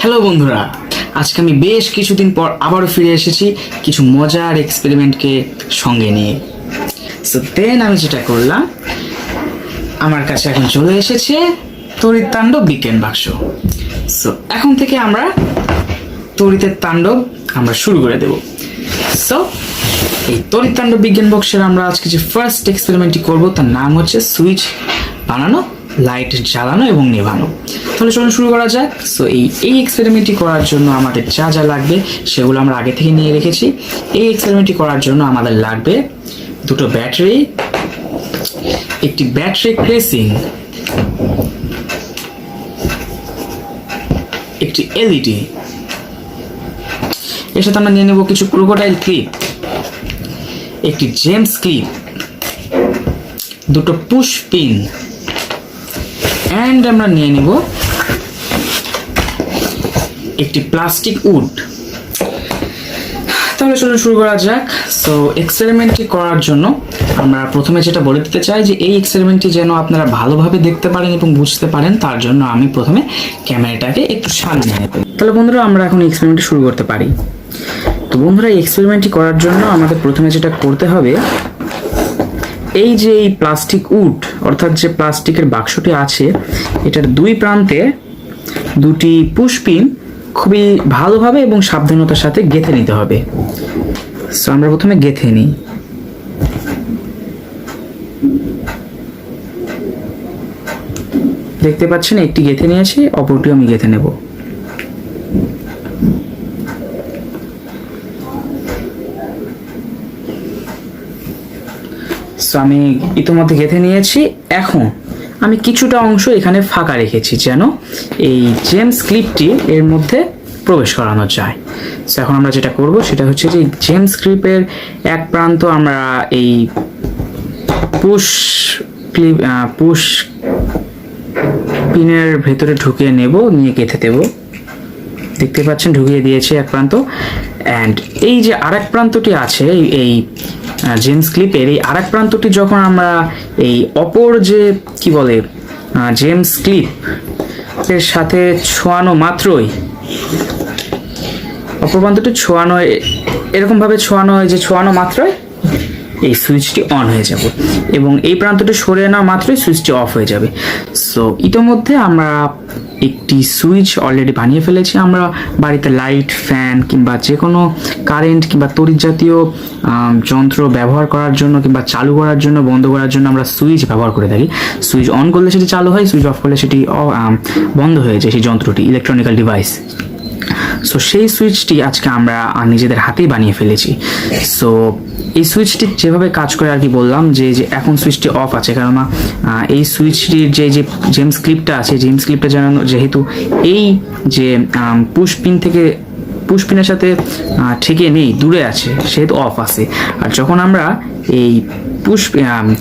Hello বন্ধুরা, আজকে আমি বেশ কিছুদিন পর আবারও ফিরে এসেছি কিছু মজার এক্সপেরিমেন্টকে সঙ্গে নিয়ে। সো দেন আমি যেটা করলাম, আমার কাছে এখন চলে এসেছে তড়িৎ তাণ্ডব বিজ্ঞান বাক্স। সো এখন থেকে আমরা তড়িতের তাণ্ডব আমরা শুরু করে দেব। সো এই তড়িৎ তাণ্ডব বিজ্ঞান বক্সের আমরা আজকে যে ফার্স্ট এক্সপেরিমেন্টটি করব তার নাম হচ্ছে সুইচ বানানো, লাইট জ্বালানো এবং নেভানো। তাহলে চলুন শুরু করা যাক। সো এই এক্সপেরিমেন্টটি করার জন্য আমাদের যা যা লাগবে সেগুলো আমরা আগে থেকে নিয়ে রেখেছি। এই এক্সপেরিমেন্টটি করার জন্য আমাদের লাগবে দুটো ব্যাটারি, একটি ব্যাটারি ক্রেসিং, একটি এলইডি, এর সাথে আমরা নিয়ে নেব কিছু ক্রোকোডাইল ক্লিপ, একটি জেমস ক্লিপ, দুটো পুশ পিন, এন্ড আমরা নিয়ে নেব একটি প্লাস্টিক উড। তাহলে চলুন শুরু করা যাক। সো এক্সপেরিমেন্টটি করার জন্য আমরা প্রথমে যেটা বলে দিতে চাই যে এই এক্সপেরিমেন্টটি যেন আপনারা ভালোভাবে দেখতে পারেন এবং বুঝতে পারেন, তার জন্য আমি প্রথমে ক্যামেরাটাকে একটু সামনে নেব। তাহলে বন্ধুরা আমরা এখন এক্সপেরিমেন্টটি শুরু করতে পারি। তো বন্ধুরা এই এক্সপেরিমেন্টটি করার জন্য আমাদের প্রথমে যেটা করতে হবে, এই যে এই প্লাস্টিক উড অর্থাৎ যে প্লাস্টিকের বাক্সটি আছে, এটার দুই প্রান্তে দুটি পুশ পিন খুবই ভালোভাবে এবং সাবধানতার সাথে গেঁথে নিতে হবে। সো আমরা প্রথমে গেঁথে নিই। দেখতে পাচ্ছেন একটি গেঁথে নিয়েছি, অপরটিও আমি গেঁথে নেব। সো আমি ইতিমধ্যে গেঁথে নিয়েছি। এখন আমি কিছুটা অংশ এখানে ফাঁকা রেখেছি যেন এই জেমস ক্লিপটি এর মধ্যে প্রবেশ করানো যায়। সো এখন আমরা যেটা করব সেটা হচ্ছে যে জেমস ক্লিপের এক প্রান্ত আমরা এই পুশ পিনের ভেতরে ঢুকিয়ে নেব, নিয়ে গেঁথে দেব। দেখতে পাচ্ছেন ঢুকিয়ে দিয়েছি এক প্রান্ত। অ্যান্ড এই যে আরেক প্রান্তটি আছে এই জেমস ক্লিপের, এই আরেক প্রান্তটি যখন আমরা এই অপর যে কি বলে জেমস ক্লিপ এর সাথে ছোঁয়ানো মাত্রই, অপর প্রান্তটি ছোঁয়ানো এরকম ভাবে ছোঁয়ানো হয় যে ছোঁয়ানো মাত্রই এই সুইচটি অন হয়ে যাবে এবং এই প্রান্তটি সরিয়ে নেওয়া মাত্রই সুইচটি অফ হয়ে যাবে। সো ইতিমধ্যে আমরা একটি সুইচ অলরেডি বানিয়ে ফেলেছি। আমরা বাড়িতে লাইট, ফ্যান কিংবা যে কোনো কারেন্ট কিংবা তড়িৎ জাতীয় যন্ত্র ব্যবহার করার জন্য কিংবা চালু করার জন্য, বন্ধ করার জন্য আমরা সুইচ ব্যবহার করে থাকি। সুইচ অন করলে সেটি চালু হয়, সুইচ অফ করলে সেটি বন্ধ হয়ে যায়, সেই যন্ত্রটি, ইলেকট্রনিক্যাল ডিভাইস। সো সেই সুইচটি আজকে আমরা নিজেদের হাতেই বানিয়ে ফেলেছি। সো এই সুইচটি যেভাবে কাজ করে আর কি বললাম যে এখন সুইচটি অফ আছে, কারণ এই সুইচটির যে জেমস ক্লিপটা আছে, জেমস ক্লিপটা যেহেতু এই যে পুশ পিনের সাথে ঠেকে নেই, দূরে আছে, সেহেতু অফ আছে। আর যখন আমরা এই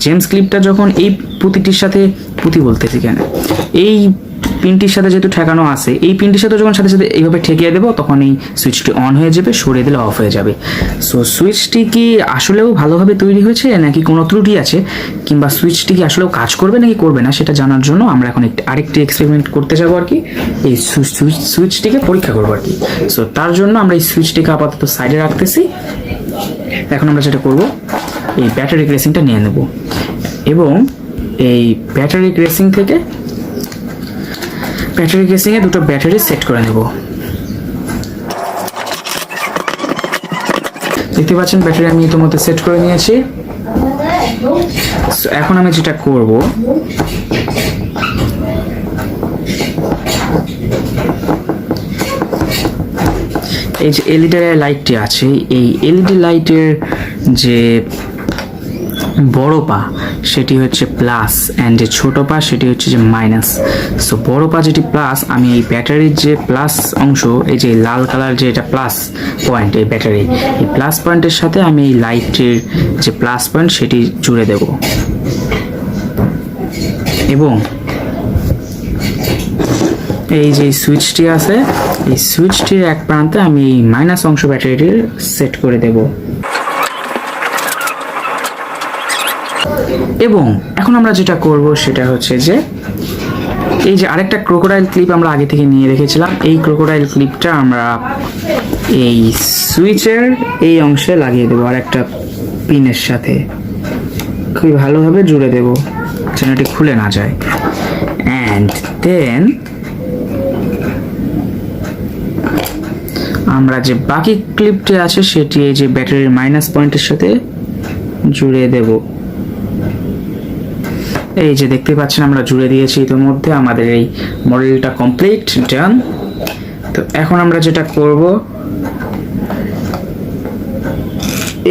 জেমস ক্লিপটা যখন এই পুঁতিটির সাথে, পুঁতি বলতেছি কেন, এই পিনটির সাথে যেহেতু ঠেকানো আছে, এই পিনটির সাথে যখন সাথে সাথে এইভাবে ঠেকিয়ে দেবো, তখন এই সুইচটি অন হয়ে যাবে, সরিয়ে দিলে অফ হয়ে যাবে। সো সুইচটি কি আসলেও ভালোভাবে তৈরি হয়েছে নাকি কোনো ত্রুটি আছে, কিংবা সুইচটি কি আসলেও কাজ করবে নাকি করবে না, সেটা জানার জন্য আমরা এখন আরেকটি এক্সপেরিমেন্ট করতে যাবো আর কি, এই সুইচটিকে পরীক্ষা করবো আর কি। সো তার জন্য আমরা এই সুইচটিকে আপাতত সাইডে রাখতেছি। এখন আমরা যেটা করব, এই ব্যাটারি ক্রেসিংটা নিয়ে নেব এবং এই ব্যাটারি ক্রেসিংয়ে দুটো ব্যাটারি সেট করে নেব। দেখতে পাচ্ছেন ব্যাটারি আমি ইতিমধ্যে সেট করে নিয়েছি। এখন আমি যেটা করব, এই যে এলইডি লাইটটি আছে, এই এলইডি লাইটের যে বড় পা সেটি হচ্ছে প্লাস অ্যান্ড যে ছোট পা সেটি হচ্ছে যে মাইনাস। সো বড় পা যেটি প্লাস, আমি এই ব্যাটারির যে প্লাস অংশ, এই যে লাল কালার যে এটা প্লাস পয়েন্ট, এই ব্যাটারি এই প্লাস পয়েন্টের সাথে আমি এই লাইটের যে প্লাস পয়েন্ট সেটি জুড়ে দেব এবং এই যে সুইচটি আছে, এই সুইচটির এক প্রান্তে আমি এই মাইনাস অংশ ব্যাটারিটির সেট করে দেব। এবং এখন আমরা যেটা করব সেটা হচ্ছে যে এই যে আরেকটা ক্রোকোডাইল ক্লিপ আমরা আগে থেকে নিয়ে রেখেছিলাম, এই ক্রোকোডাইল ক্লিপটা আমরা এই সুইচের এই অংশে লাগিয়ে দেবো আর একটা পিনের সাথে খুবই ভালোভাবে জুড়ে দেবো যেন এটি খুলে না যায়। অ্যান্ড দেন আমরা যে বাকি ক্লিপটি আছে সেটি এই যে ব্যাটারির মাইনাস পয়েন্টের সাথে জুড়ে দেব। এই যে দেখতে পাচ্ছেন আমরা জুড়ে দিয়েছি, ইতিমধ্যে আমাদের এই মডেলটা কমপ্লিট ডান। তো এখন আমরা যেটা করব,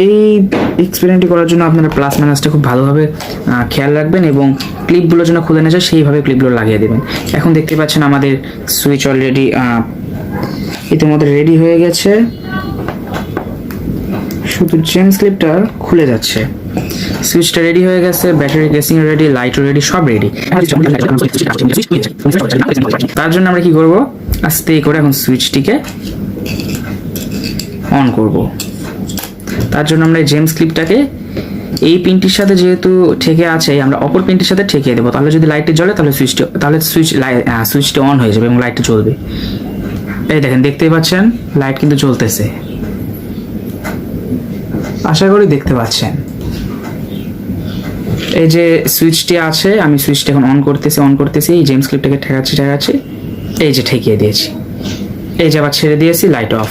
এই এক্সপেরিমেন্টটি করার জন্য আপনারা প্লাস মাইনাসটা খুব ভালোভাবে খেয়াল রাখবেন এবং ক্লিপগুলো যেন খুলে না যায় সেইভাবে ক্লিপগুলো লাগিয়ে দেবেন। এখন দেখতে পাচ্ছেন আমাদের সুইচ অলরেডি ইতিমধ্যে রেডি হয়ে গেছে, শুধু জেমস ক্লিপটা খুলে যাচ্ছে। সুইচটা রেডি হয়ে গেছে, ব্যাটারি কেসিং রেডি, লাইটও রেডি, সব রেডি। তার জন্য আমরা কি করব, আস্তে করে এখন সুইচটিকে অন করব। তার জন্য আমরা জেমস ক্লিপটাকে এই পিনটির সাথে যেহেতু ঠেকে আছে, আমরা অপর পিনটির সাথে ঠেকিয়ে দেবো। তাহলে যদি লাইটটি জ্বলে তাহলে সুইচটি অন হয়ে যাবে এবং লাইটটা জ্বলবে। এই দেখেন, দেখতেই পাচ্ছেন লাইট কিন্তু জ্বলতেছে, আশা করি দেখতে পাচ্ছেন। এই যে সুইচটি আছে, আমি সুইচটা এখন অন করতেছি, এই জেমস ক্লিপটাকে ঠেকাচ্ছি, এই যে ঠেকিয়ে দিয়েছি, এই যে আবার ছেড়ে দিয়েছি, লাইট অফ।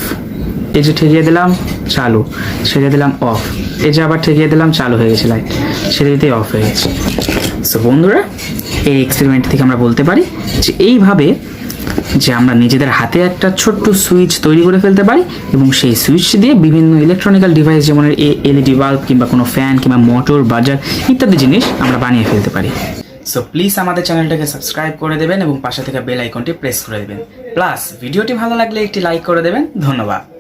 এই যে ঠেকিয়ে দিলাম, চালু, ছেড়ে দিলাম, অফ। এই যে আবার ঠেকিয়ে দিলাম, চালু হয়ে গেছে লাইট, ছেড়ে দিতে অফ হয়ে গেছে। সো বন্ধুরা, এই এক্সপেরিমেন্ট থেকে আমরা বলতে পারি যে এইভাবে যে আমরা নিজেদের হাতে একটা ছোট্ট সুইচ তৈরি করে ফেলতে পারি এবং সেই সুইচ দিয়ে বিভিন্ন ইলেকট্রনিক্যাল ডিভাইস যেমন এলইডি বাল্ব কিংবা কোনো ফ্যান কিংবা মোটর, বাজার ইত্যাদি জিনিস আমরা বানিয়ে ফেলতে পারি। সো প্লিজ আমাদের চ্যানেলটাকে সাবস্ক্রাইব করে দেবেন এবং পাশে থেকে বেল আইকনটি প্রেস করে দেবেন। প্লাস ভিডিওটি ভালো লাগলে একটি লাইক করে দেবেন। ধন্যবাদ।